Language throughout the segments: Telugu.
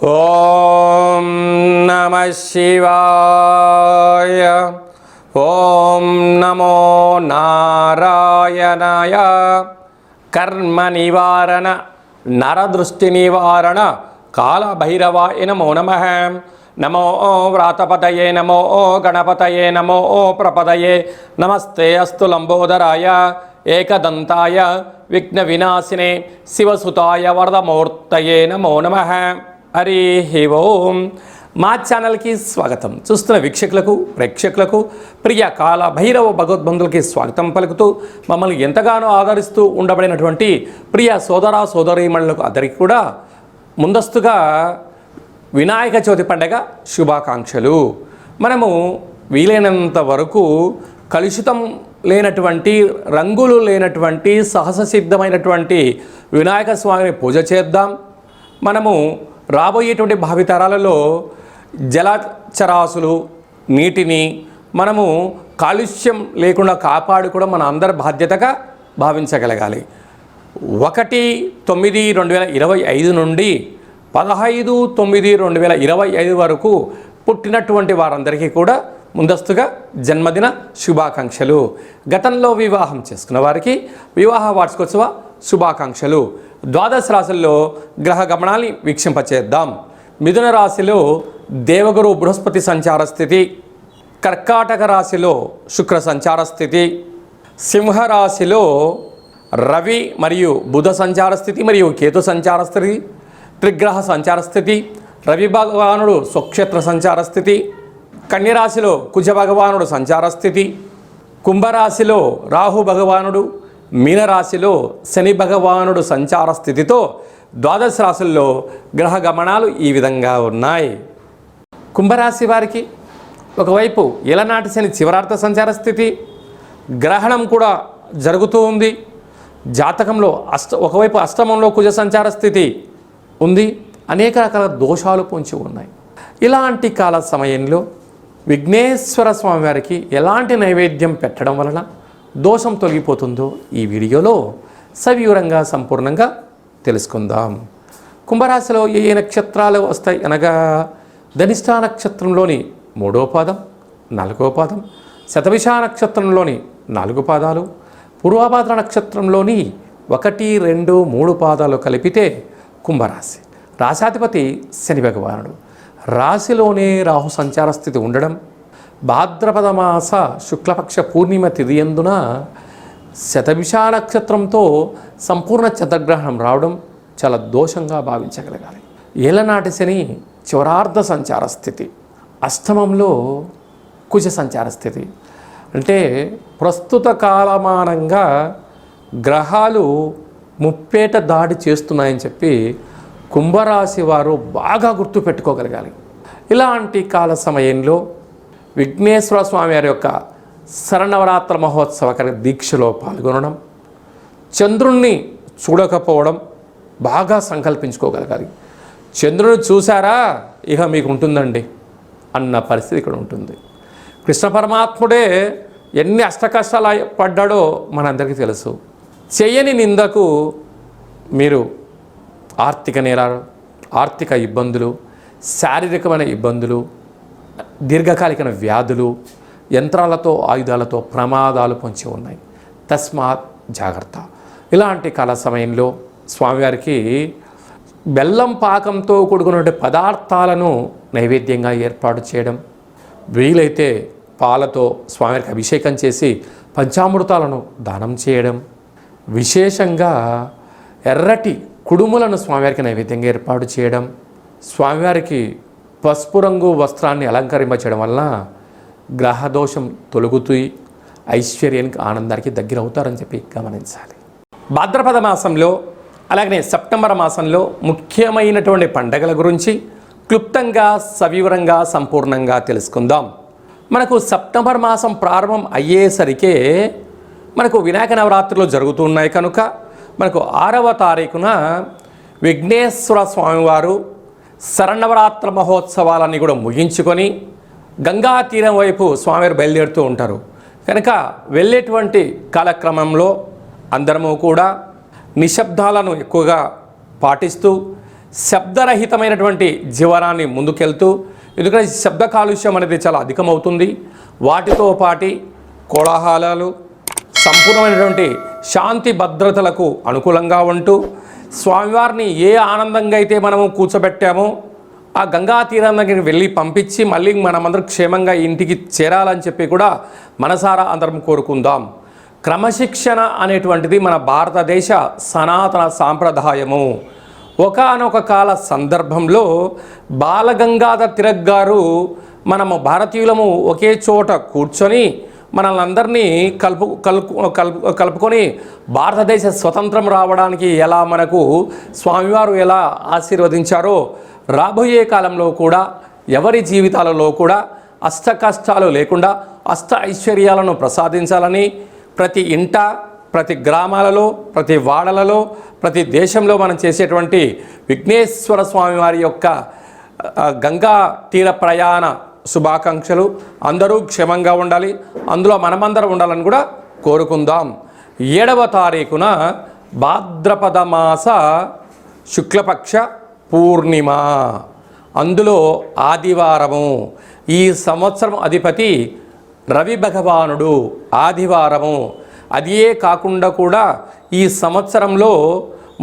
ఓం నమః శివాయ. ఓం నమో నారాయణాయ. కర్మ నివారణ నరదృష్టి నివారణ కాళభైరవాయ నమో నమః. నమో వ్రాతపతయే నమో గణపతయే నమో ప్రపదయే. నమస్తే అస్తు లంబోదరాయ ఏకదంతాయ విఘ్న వినాశినే శివసుతాయ వరదమూర్తయే నమో నమః. హరి ఓం. మా ఛానల్కి స్వాగతం. చూస్తున్న వీక్షకులకు ప్రేక్షకులకు ప్రియ కాల భైరవ భగవద్బంధులకి స్వాగతం పలుకుతూ మమ్మల్ని ఎంతగానో ఆదరిస్తూ ఉండబడినటువంటి ప్రియ సోదర సోదరీమణులకు అందరికీ కూడా ముందస్తుగా వినాయక చవితి పండగ శుభాకాంక్షలు. మనము వీలైనంత వరకు కలుషితం లేనటువంటి రంగులు లేనటువంటి సహజ సిద్ధమైనటువంటి వినాయక స్వామిని పూజ చేద్దాం. మనము రాబోయేటువంటి భావితరాలలో జలచరాశులు నీటిని మనము కాలుష్యం లేకుండా కాపాడుకోవడం మన అందరి బాధ్యతగా భావించగలగాలి. 1/9/2025 నుండి 15/9/2025 వరకు పుట్టినటువంటి వారందరికీ కూడా ముందస్తుగా జన్మదిన శుభాకాంక్షలు. గతంలో వివాహం చేసుకున్న వారికి వివాహ వార్షికోత్సవ శుభాకాంక్షలు. ద్వాదశ రాశుల్లో గ్రహ గమనాన్ని వీక్షింపచేద్దాం. మిథున రాశిలో దేవగురు బృహస్పతి సంచార స్థితి, కర్కాటక రాశిలో శుక్ర సంచార స్థితి, సింహరాశిలో రవి మరియు బుధ సంచార స్థితి మరియు కేతు సంచార స్థితి, త్రిగ్రహ సంచార స్థితి, రవి భగవానుడు స్వక్షేత్ర సంచార స్థితి, కన్యరాశిలో కుజ భగవానుడు సంచార స్థితి, కుంభరాశిలో రాహు భగవానుడు, మీనరాశిలో శని భగవానుడు సంచార స్థితితో ద్వాదశ రాశుల్లో గ్రహ గమనాలు ఈ విధంగా ఉన్నాయి. కుంభరాశి వారికి ఒకవైపు ఏలనాటి శని చివరార్థ సంచార స్థితి, గ్రహణం కూడా జరుగుతూ ఉంది. జాతకంలో ఒకవైపు అష్టమంలో కుజ సంచార స్థితి ఉంది. అనేక రకాల దోషాలు పొంచి ఉన్నాయి. ఇలాంటి కాల సమయంలో విఘ్నేశ్వర స్వామి వారికి ఎలాంటి నైవేద్యం పెట్టడం వలన దోషం తొలగిపోతుందో ఈ వీడియోలో సవివరంగా సంపూర్ణంగా తెలుసుకుందాం. కుంభరాశిలో ఏ నక్షత్రాలు వస్తాయి అనగా ధనిష్ఠా నక్షత్రంలోని 3వ పాదం, 4వ పాదం, శతభిష నక్షత్రంలోని 4 పాదాలు, పూర్వభాద్ర నక్షత్రంలోని 1, 2, 3 పాదాలు కలిపితే కుంభరాశి. రాశాధిపతి శని భగవానుడు. రాశిలోనే రాహు సంచార స్థితి ఉండడం, భాద్రపద మాస శుక్లపక్ష పూర్ణిమ తిథియందున శతభిష నక్షత్రంతో సంపూర్ణ చంద్రగ్రహణం రావడం చాలా దోషంగా భావించగలగాలి. ఏలనాటి శని చివరార్ధ సంచార స్థితి, అష్టమంలో కుజ సంచార స్థితి. అంటే ప్రస్తుత కాలమానంగా గ్రహాలు ముప్పేట దాడి చేస్తున్నాయని చెప్పి కుంభరాశి వారు బాగా గుర్తుపెట్టుకోగలగాలి. ఇలాంటి కాల సమయంలో విఘ్నేశ్వర స్వామి వారి యొక్క శరన్నవరాత్ర మహోత్సవ దీక్షలో పాల్గొనడం, చంద్రుణ్ణి చూడకపోవడం బాగా సంకల్పించుకోగలగాలి. చంద్రుని చూసారా ఇక మీకు ఉంటుందండి అన్న పరిస్థితి ఇక్కడ ఉంటుంది. కృష్ణ పరమాత్ముడే ఎన్ని అష్టకష్టాలు పడ్డాడో మనందరికీ తెలుసు. చేయని నిందకు మీరు ఆర్థిక నేరాలు, ఆర్థిక ఇబ్బందులు, శారీరకమైన ఇబ్బందులు, దీర్ఘకాలికమైన వ్యాధులు, యంత్రాలతో ఆయుధాలతో ప్రమాదాలు పొంచి ఉన్నాయి. తస్మాత్ జాగ్రత్త. ఇలాంటి కాల సమయంలో స్వామివారికి బెల్లం పాకంతో కూడుకున్న పదార్థాలను నైవేద్యంగా ఏర్పాటు చేయడం, వీలైతే పాలతో స్వామివారికి అభిషేకం చేసి పంచామృతాలను దానం చేయడం, విశేషంగా ఎర్రటి కుడుములను స్వామివారికి నైవేద్యంగా ఏర్పాటు చేయడం, స్వామివారికి పసుపు రంగు వస్త్రాన్ని అలంకరింపచేయడం వలన గ్రహదోషం తొలగుతూ ఐశ్వర్యానికి ఆనందానికి దగ్గర అవుతారని చెప్పి గమనించాలి. భాద్రపద మాసంలో అలాగనే సెప్టెంబర్ మాసంలో ముఖ్యమైనటువంటి పండగల గురించి క్లుప్తంగా సవివరంగా సంపూర్ణంగా తెలుసుకుందాం. మనకు సెప్టెంబర్ మాసం ప్రారంభం అయ్యేసరికే మనకు వినాయక నవరాత్రులు జరుగుతున్నాయి కనుక మనకు 6వ తారీఖున విఘ్నేశ్వర స్వామివారు శరన్నవరాత్ర మహోత్సవాలన్నీ కూడా ముగించుకొని గంగా తీరం వైపు స్వామివారు బయలుదేరుతూ ఉంటారు. కనుక వెళ్ళేటువంటి కాలక్రమంలో అందరము కూడా నిశ్శబ్దాలను ఎక్కువగా పాటిస్తూ శబ్దరహితమైనటువంటి జీవనాన్ని ముందుకెళ్తూ, ఎందుకంటే శబ్ద కాలుష్యం అనేది చాలా అధికమవుతుంది. వాటితో పాటి కోలాహలాలు సంపూర్ణమైనటువంటి శాంతి భద్రతలకు అనుకూలంగా ఉంటూ, స్వామివారిని ఏ ఆనందంగా అయితే మనము కూర్చోబెట్టామో ఆ గంగా తీరం దగ్గరికి వెళ్ళి పంపించి మళ్ళీ మనమందరం క్షేమంగా ఇంటికి చేరాలని చెప్పి కూడా మనసారా అందరం కోరుకుందాం. క్రమశిక్షణ అనేటువంటిది మన భారతదేశ సనాతన సాంప్రదాయము. ఒకానొక కాల సందర్భంలో బాలగంగాధర్ తిలక్ గారు మనము భారతీయులము ఒకే చోట కూర్చొని మనల్ని అందరినీ కలుపుకొని భారతదేశ స్వతంత్రం రావడానికి ఎలా మనకు స్వామివారు ఎలా ఆశీర్వదించారో రాబోయే కాలంలో కూడా ఎవరి జీవితాలలో కూడా అష్ట కష్టాలు లేకుండా అష్ట ఐశ్వర్యాలను ప్రసాదించాలని ప్రతి ఇంట, ప్రతి గ్రామాలలో, ప్రతి వాడలలో, ప్రతి దేశంలో మనం చేసేటువంటి విఘ్నేశ్వర స్వామి వారి యొక్క గంగా తీర ప్రయాణ శుభాకాంక్షలు. అందరూ క్షేమంగా ఉండాలి, అందులో మనమందరం ఉండాలని కూడా కోరుకుందాం. 7వ తారీఖున భాద్రపద మాస శుక్లపక్ష పూర్ణిమ, అందులో ఆదివారము. ఈ సంవత్సరం అధిపతి రవి భగవానుడు, ఆదివారము. అదే కాకుండా కూడా ఈ సంవత్సరంలో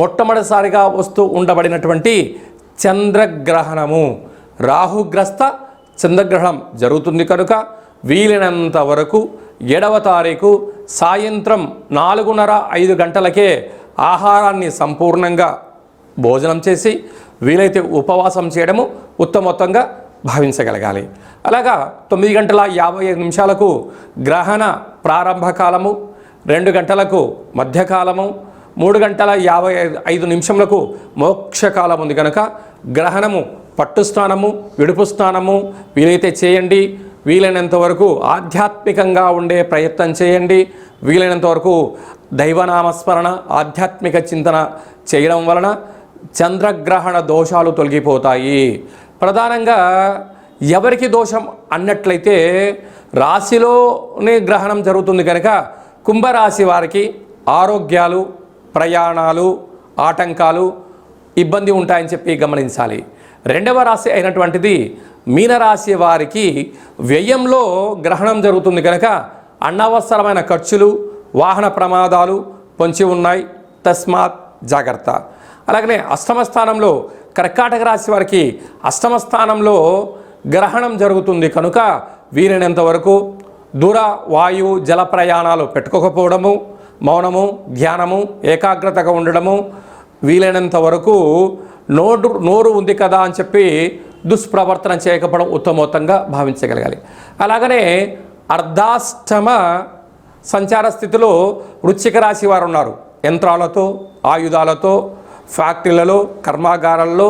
మొట్టమొదటిసారిగా వస్తూ ఉండబడినటువంటి చంద్రగ్రహణము, రాహుగ్రస్త చంద్రగ్రహణం జరుగుతుంది కనుక వీలైనంత వరకు 7వ తారీఖు సాయంత్రం 4:30-5 గంటలకే ఆహారాన్ని సంపూర్ణంగా భోజనం చేసి వీలైతే ఉపవాసం చేయడము ఉత్తమోత్తంగా భావించగలగాలి. అలాగా 9:55 గ్రహణ ప్రారంభ కాలము, 2 గంటలకు మధ్యకాలము, 3:55 మోక్షకాలం ఉంది కనుక గ్రహణము పట్టు స్నానము, విడుపు స్నానము వీలైతే చేయండి. వీలైనంత వరకు ఆధ్యాత్మికంగా ఉండే ప్రయత్నం చేయండి. వీలైనంత వరకు దైవనామస్మరణ, ఆధ్యాత్మిక చింతన చేయడం వలన చంద్రగ్రహణ దోషాలు తొలగిపోతాయి. ప్రధానంగా ఎవరికి దోషం అన్నట్లయితే రాశిలోనే గ్రహణం జరుగుతుంది కనుక కుంభరాశి వారికి ఆరోగ్యాలు, ప్రయాణాలు, ఆటంకాలు, ఇబ్బంది ఉంటాయని చెప్పి గమనించాలి. 2వ రాశి అయినటువంటిది మీనరాశి వారికి వ్యయంలో గ్రహణం జరుగుతుంది కనుక అనవసరమైన ఖర్చులు, వాహన ప్రమాదాలు పొంచి ఉన్నాయి, తస్మాత్ జాగ్రత్త. అలాగనే అష్టమ స్థానంలో కర్కాటక రాశి వారికి అష్టమ స్థానంలో గ్రహణం జరుగుతుంది కనుక వీలైనంత వరకు దూర వాయు జల ప్రయాణాలు పెట్టుకోకపోవడము, మౌనము, ధ్యానము, ఏకాగ్రతగా ఉండడము, వీలైనంత వరకు నోరు ఉంది కదా అని చెప్పి దుష్ప్రవర్తన చేయకపోవడం ఉత్తమోత్తంగా భావించగలగాలి. అలాగనే అర్ధాష్టమ సంచార స్థితిలో వృశ్చిక రాశి వారు ఉన్నారు. యంత్రాలతో, ఆయుధాలతో, ఫ్యాక్టరీలలో, కర్మాగారాల్లో,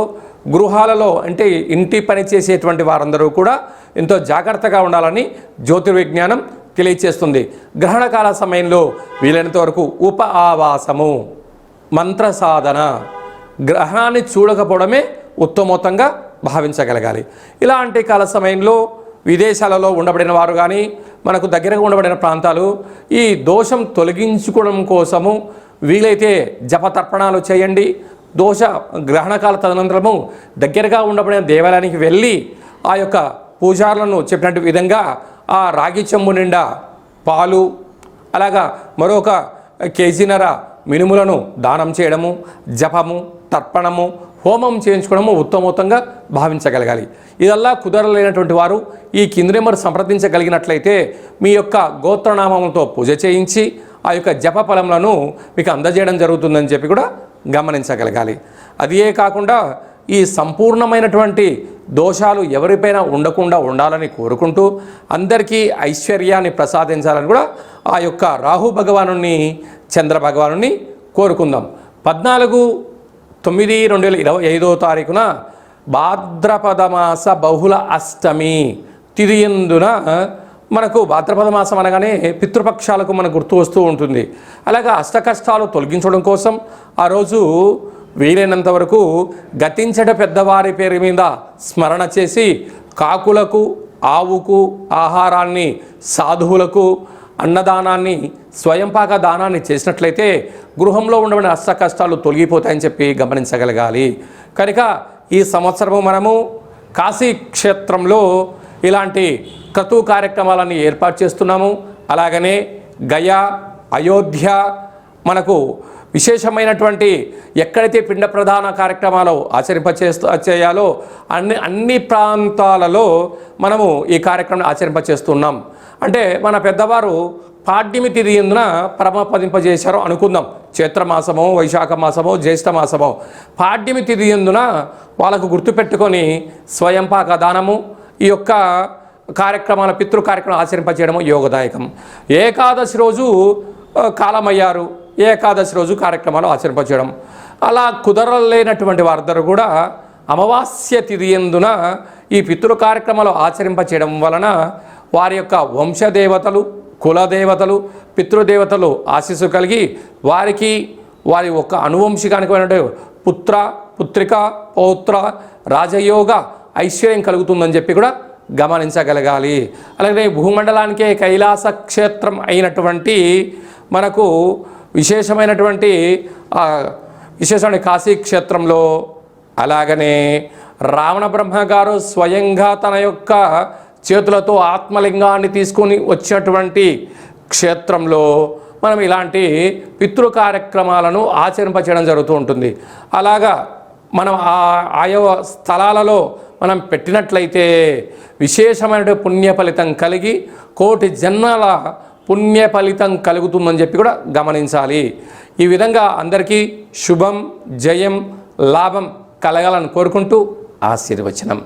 గృహాలలో అంటే ఇంటి పని చేసేటువంటి వారందరూ కూడా ఎంతో జాగ్రత్తగా ఉండాలని జ్యోతిర్విజ్ఞానం తెలియచేస్తుంది. గ్రహణకాల సమయంలో వీలైనంత వరకు ఉప ఆవాసము, మంత్ర సాధన, గ్రహణాన్ని చూడకపోవడమే ఉత్తమోత్తంగా భావించగలగాలి. ఇలాంటి కాల సమయంలో విదేశాలలో ఉండబడిన వారు కానీ మనకు దగ్గరగా ఉండబడిన ప్రాంతాలు ఈ దోషం తొలగించుకోవడం కోసము వీలైతే జపతర్పణాలు చేయండి. దోష గ్రహణకాల తదనంతరము దగ్గరగా ఉండబడిన దేవాలయానికి వెళ్ళి ఆ యొక్క పూజారులను చెప్పినట్టు విధంగా ఆ రాగి చెంబు నిండా పాలు, అలాగా మరొక కేజీన్నర మినుములను దానం చేయడము, జపము, తర్పణము, హోమం చేయించుకోవడము ఉత్తమోత్తంగా భావించగలగాలి. ఇదల్లా కుదరలేనటువంటి వారు ఈ కింది నెంబర్ సంప్రదించగలిగినట్లయితే మీ యొక్క గోత్రనామంతో పూజ చేయించి ఆ యొక్క జప ఫలములను మీకు అందజేయడం జరుగుతుందని చెప్పి కూడా గమనించగలగాలి. అదే కాకుండా ఈ సంపూర్ణమైనటువంటి దోషాలు ఎవరిపైన ఉండకుండా ఉండాలని కోరుకుంటూ అందరికీ ఐశ్వర్యాన్ని ప్రసాదించాలని కూడా ఆ యొక్క రాహు భగవాను, చంద్ర భగవాను కోరుకుందాం. 14/9/2025 భాద్రపద మాస బహుళ అష్టమి తిథి యందున మనకు భాద్రపద మాసం అనగానే పితృపక్షాలకు మనకు గుర్తు వస్తూ ఉంటుంది. అలాగా అష్ట కష్టాలు తొలగించడం కోసం ఆ రోజు వీలైనంత వరకు గతించట పెద్దవారి పేరు మీద స్మరణ చేసి కాకులకు, ఆవుకు ఆహారాన్ని, సాధువులకు అన్నదానాన్ని స్వయంపాక దానాన్ని చేసినట్లయితే గృహంలో ఉండబడిన అష్ట కష్టాలు తొలగిపోతాయని చెప్పి గమనించగలగాలి. కనుక ఈ సంవత్సరము మనము కాశీ క్షేత్రంలో ఇలాంటి క్రతు కార్యక్రమాలన్నీ ఏర్పాటు చేస్తున్నాము. అలాగనే గయా, అయోధ్య మనకు విశేషమైనటువంటి ఎక్కడైతే పిండ ప్రధాన కార్యక్రమాలు చేయాలో అన్ని ప్రాంతాలలో మనము ఈ కార్యక్రమాన్ని ఆచరింపచేస్తున్నాం. అంటే మన పెద్దవారు పాడ్యమి తిథి ఎందున పరమపదింపజేశారు అనుకుందాం. చైత్రమాసమో, వైశాఖ మాసమో, జ్యేష్ఠ మాసమో పాడ్యమి తిథి ఎందున వాళ్ళకు గుర్తుపెట్టుకొని స్వయంపాక దానము ఈ యొక్క కార్యక్రమాల పితృ కార్యక్రమం ఆచరింపచేయడము యోగదాయకం. ఏకాదశి రోజు కాలమయ్యారు, ఏకాదశి రోజు కార్యక్రమాలు ఆచరింపచేయడం. అలా కుదరలేనటువంటి వారందరూ కూడా అమావాస్య తిథి ఎందున ఈ పితృ కార్యక్రమాలు ఆచరింపచేయడం వలన వారి యొక్క వంశదేవతలు, కులదేవతలు, పితృదేవతలు ఆశీస్సు కలిగి వారికి వారి యొక్క అనువంశికానికి పుత్ర, పుత్రిక, పౌత్ర, రాజయోగ ఐశ్వర్యం కలుగుతుందని చెప్పి కూడా గమనించగలగాలి. అలాగే భూమండలానికే కైలాస క్షేత్రం అయినటువంటి మనకు విశేషమైన కాశీ క్షేత్రంలో, అలాగనే రావణ బ్రహ్మ గారు స్వయంగా తన యొక్క చేతులతో ఆత్మలింగాన్ని తీసుకొని వచ్చినటువంటి క్షేత్రంలో మనం ఇలాంటి పితృ కార్యక్రమాలను ఆచరింపచేయడం జరుగుతూ ఉంటుంది. అలాగా మనం ఆయా స్థలాలలో మనం పెట్టినట్లయితే విశేషమైన పుణ్య ఫలితం కలిగి కోటి జన్మల పుణ్య ఫలితం కలుగుతుందని చెప్పి కూడా గమనించాలి. ఈ విధంగా అందరికీ శుభం, జయం, లాభం కలగాలని కోరుకుంటూ ఆశీర్వచనం.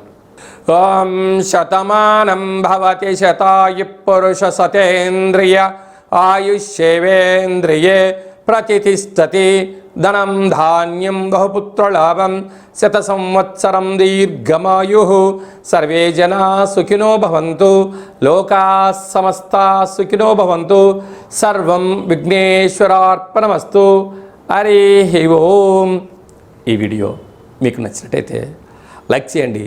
ఓం శతమానం భవతి శతాయు పురుష సతేంద్రియ ఆయుష్యేవేంద్రియే ప్రతిష్టతి. ధనం ధాన్యం బహుపుత్రలాభం శత సంవత్సరం దీర్ఘమాయు. సర్వే జనా సుఖినో భవంతు, లోకా సమస్తా సుఖినో భవంతు. సర్వం విఘ్నేశ్వరార్పణమస్తు. హరి ఓం. ఈ వీడియో మీకు నచ్చినట్టయితే లైక్ చేయండి,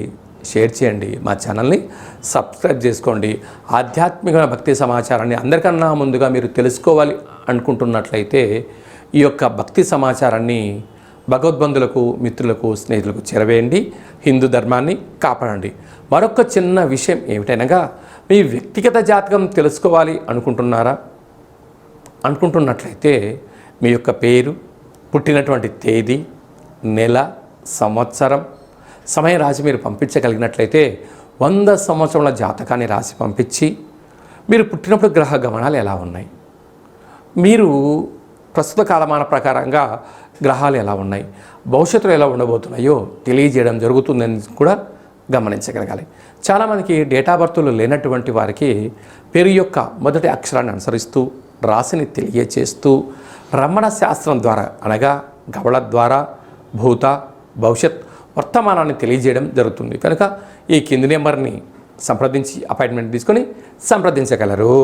షేర్ చేయండి, మా ఛానల్ని సబ్స్క్రైబ్ చేసుకోండి. ఆధ్యాత్మిక భక్తి సమాచారాన్ని అందరికన్నా ముందుగా మీరు తెలుసుకోవాలి అనుకుంటున్నట్లయితే ఈ యొక్క భక్తి సమాచారాన్ని భగవద్బంధులకు, మిత్రులకు, స్నేహితులకు చేరవేయండి. హిందూ ధర్మాన్ని కాపాడండి. మరొక చిన్న విషయం ఏమిటనగా, మీ వ్యక్తిగత జాతకం తెలుసుకోవాలి అనుకుంటున్నట్లయితే మీ యొక్క పేరు, పుట్టినటువంటి తేదీ, నెల, సంవత్సరం, సమయం రాసి మీరు పంపించగలిగినట్లయితే 100 సంవత్సరాల జాతకాన్ని రాసి పంపించి మీరు పుట్టినప్పుడు గ్రహ గమనాలు ఎలా ఉన్నాయి, మీరు ప్రస్తుత కాలమాన ప్రకారంగా గ్రహాలు ఎలా ఉన్నాయి, భవిష్యత్తులో ఎలా ఉండబోతున్నాయో తెలియజేయడం జరుగుతుందని కూడా గమనించగలగాలి. చాలామందికి డేటా బర్త్లు లేనటువంటి వారికి పేరు యొక్క మొదటి అక్షరాన్ని అనుసరిస్తూ రాశిని తెలియచేస్తూ రమణ శాస్త్రం ద్వారా అనగా గవళ ద్వారా భూత, భవిష్యత్, వర్తమానాన్ని తెలియజేయడం జరుగుతుంది. కనుక ఈ కింది నెంబర్ని సంప్రదించి అపాయింట్మెంట్ తీసుకొని సంప్రదించగలరు.